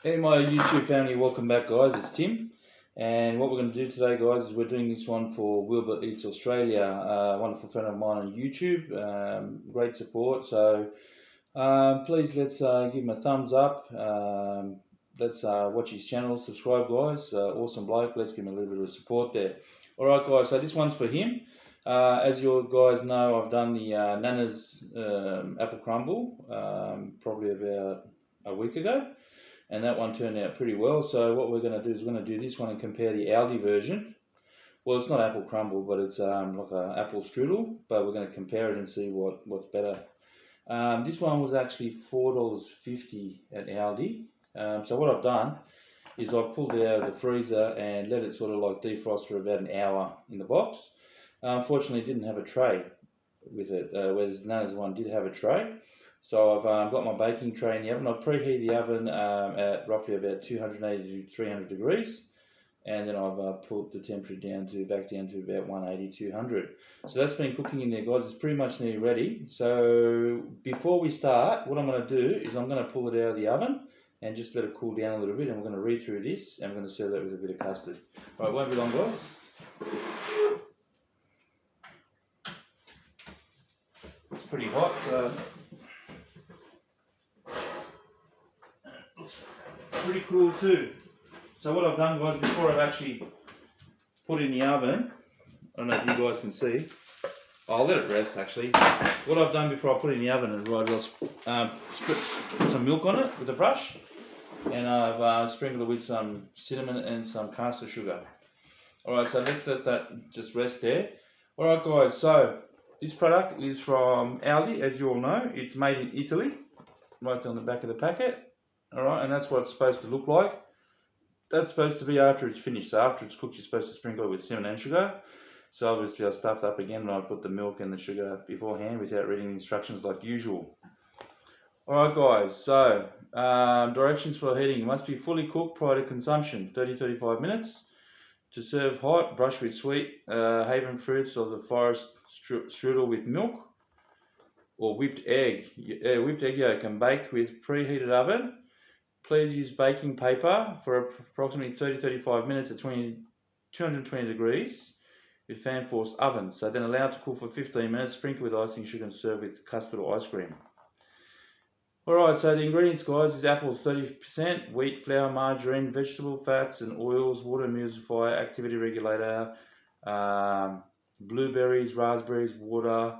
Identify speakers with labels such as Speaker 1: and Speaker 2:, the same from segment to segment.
Speaker 1: Hey my YouTube family, welcome back guys, it's Tim. And what we're going to do today guys is we're doing this one for Wilbur Eats Australia, a wonderful friend of mine on YouTube, great support. So please let's give him a thumbs up, let's watch his channel, subscribe guys, awesome bloke, let's give him a little bit of support there. Alright guys, so this one's for him. As you guys know, I've done the Nana's apple crumble probably about a week ago. And that one turned out pretty well. So what we're going to do is we're going to do this one and compare the Aldi version. Well, it's not apple crumble, but it's like an apple strudel. But we're going to compare it and see what's better. This one was actually $4.50 at Aldi. So what I've done is I've pulled it out of the freezer and let it sort of like defrost for about an hour in the box. Unfortunately, it didn't have a tray with it, whereas Nana's one did have a tray. So I've got my baking tray in the oven. I preheat the oven at roughly about 280 to 300 degrees. And then I've put the temperature back down to about 180, 200. So that's been cooking in there, guys. It's pretty much nearly ready. So before we start, what I'm going to do is I'm going to pull it out of the oven and just let it cool down a little bit. And we're going to read through this and we're going to serve that with a bit of custard. All right, won't be long, guys. It's pretty hot, so looks pretty cool too. So what I've done, guys, before I've actually put it in the oven, I don't know if you guys can see. I'll let it rest actually. What I've done before I put it in the oven is I've put some milk on it with a brush, and I've sprinkled it with some cinnamon and some caster sugar. Alright, so let's let that just rest there. Alright guys, so this product is from Aldi, as you all know. It's made in Italy, right on the back of the packet. Alright, and that's what it's supposed to look like. That's supposed to be after it's finished. So after it's cooked, you're supposed to sprinkle it with cinnamon and sugar. So obviously I stuffed up again when I put the milk and the sugar beforehand without reading the instructions like usual. Alright guys, so directions for heating. It must be fully cooked prior to consumption, 30-35 minutes. To serve hot, brush with sweet haven fruits of the forest strudel with milk or whipped egg. Whipped egg yolk and bake with preheated oven. Please use baking paper for approximately 30-35 minutes at 220 degrees with fan force oven. So then allow it to cool for 15 minutes, sprinkle with icing sugar and serve with custard or ice cream. Alright, so the ingredients, guys, is apples 30%, wheat, flour, margarine, vegetable fats and oils, water emulsifier, activity regulator, blueberries, raspberries, water,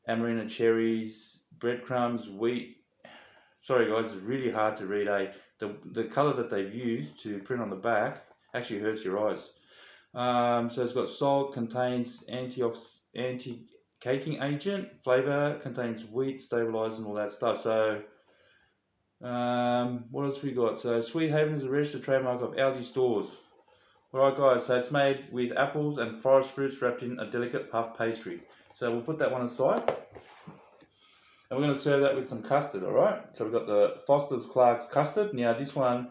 Speaker 1: amarena cherries, breadcrumbs, wheat. Sorry guys, it's really hard to read. The colour that they've used to print on the back actually hurts your eyes. So it's got salt, contains anti-caking agent, flavour, contains wheat, stabilisers and all that stuff. So what else we got? So Sweet Haven is a registered trademark of Aldi stores. Alright guys, so it's made with apples and forest fruits wrapped in a delicate puff pastry. So we'll put that one aside. And we're going to serve that with some custard, alright? So we've got the Foster's Clark's custard. Now this one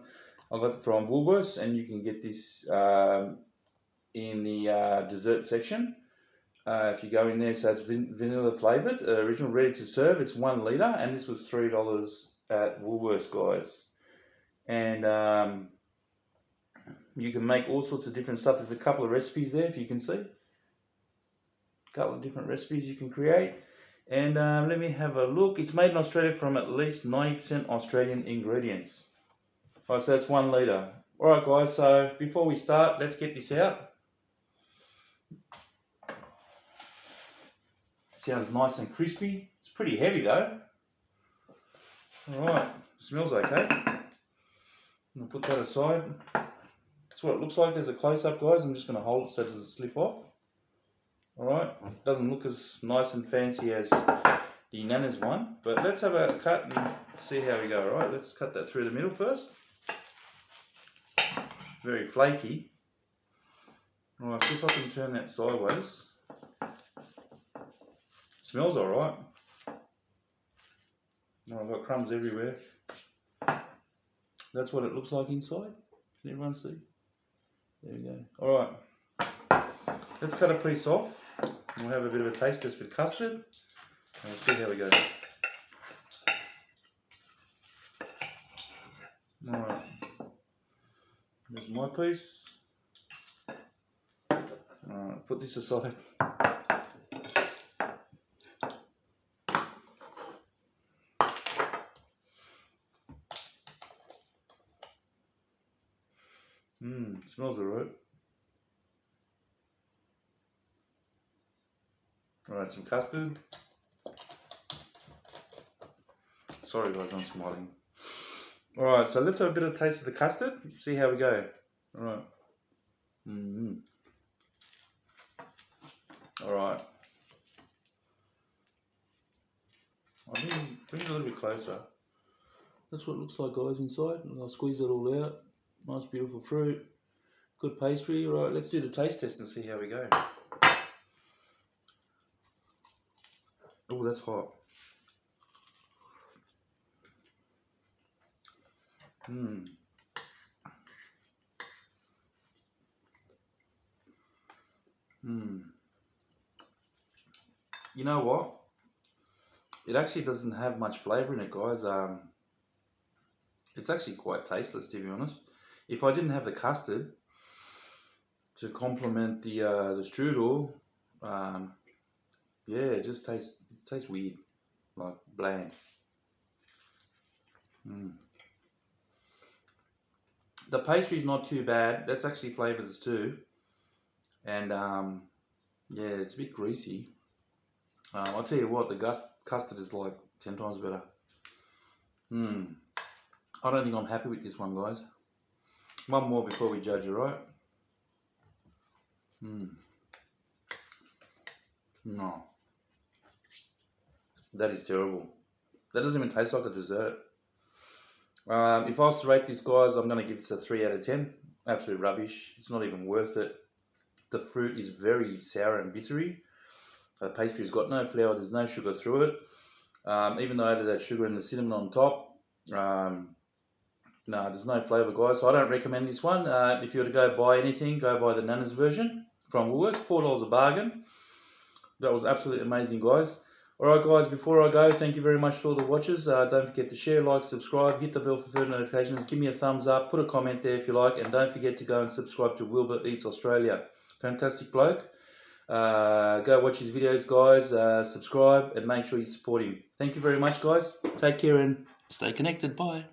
Speaker 1: I got from Woolworths, and you can get this in the dessert section. If you go in there, so it's vanilla flavoured, original ready to serve. It's 1 litre, and this was $3 at Woolworths, guys. And you can make all sorts of different stuff. There's a couple of recipes there, if you can see. A couple of different recipes you can create. And let me have a look. It's made in Australia from at least 90% Australian ingredients. Alright, so that's 1 litre. Alright guys, so before we start, let's get this out. Sounds nice and crispy. It's pretty heavy though. Alright, smells okay. I'm going to put that aside. That's what it looks like. There's a close-up, guys. I'm just going to hold it so it doesn't slip off. Alright, doesn't look as nice and fancy as the Nana's one, but let's have a cut and see how we go. Alright, let's cut that through the middle first. Very flaky. Alright, see if I can turn that sideways. Smells alright. I've got crumbs everywhere. That's what it looks like inside. Can everyone see? There we go. Alright, let's cut a piece off. We'll have a bit of a taste test with custard. And we'll see how we go. Alright. my piece. Put this aside. Smells alright. Alright, some custard. Sorry guys, I'm smiling. Alright, so let's have a bit of a taste of the custard. See how we go. Alright. Alright. I'll bring it a little bit closer. That's what it looks like, guys, inside. And I'll squeeze it all out. Nice, beautiful fruit. Good pastry. Alright, let's do the taste test and see how we go. Oh, that's hot. You know what? It actually doesn't have much flavour in it, guys. It's actually quite tasteless, to be honest. If I didn't have the custard to complement the strudel, yeah, it just tastes weird, like bland. The pastry's not too bad. That's actually flavoured as too, and yeah, it's a bit greasy. I'll tell you what, the custard is like 10 times better. I don't think I'm happy with this one, guys. One more before we judge it, right? No. That is terrible. That doesn't even taste like a dessert. If I was to rate this, guys, I'm going to give this a 3 out of 10. Absolute rubbish. It's not even worth it. The fruit is very sour and bittery. The pastry's got no flour. There's no sugar through it. Even though I added that sugar and the cinnamon on top, no, there's no flavour, guys. So I don't recommend this one. If you were to go buy anything, go buy the Nana's version from Woolworths. $4 a bargain. That was absolutely amazing, guys. Alright guys, before I go, thank you very much to all the watchers. Don't forget to share, like, subscribe, hit the bell for further notifications, give me a thumbs up, put a comment there if you like, and don't forget to go and subscribe to Wilbur Eats Australia. Fantastic bloke. Go watch his videos, guys, subscribe, and make sure you support him. Thank you very much, guys. Take care and stay connected. Bye.